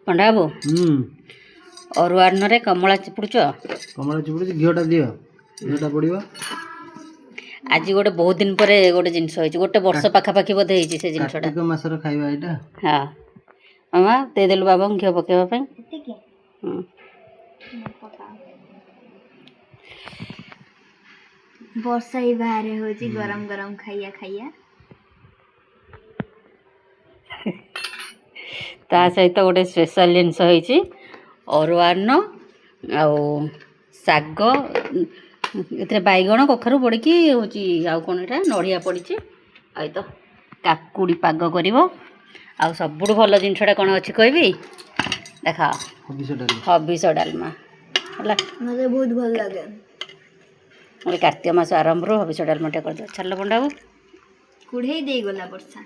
पंडा बाबू अरुआ अन्नरे कमला चिपुड़ घीटा दियो घीटा पड़ो आज गोटे बहुत दिन पर गोटे जिनस गोटे वर्ष पाखापाखि बोधे से जिनसा मासर खाଇବା ଏଇଟା हाँ मामा देदेलु बाबा घी पकेवा वर्षा ही बाहर हो गरम गरम खाइया खाइया ता सहित गोटे स्पेशल जिनस अरुआ अन्न आउ शाग ए बैगण कखारू पड़ी आउ कौन एटा नड़िया पड़ी आई तो काकुड़ी पाग कर सबुठ भल जिनसा कौन अच्छी कहबी देखा हबिष डालमा है मत बहुत भल लगे कार्तिक मास आरंभ हबिष डालमा कर छाड़ पंडा बाबू कुढ़े दे गला वर्षा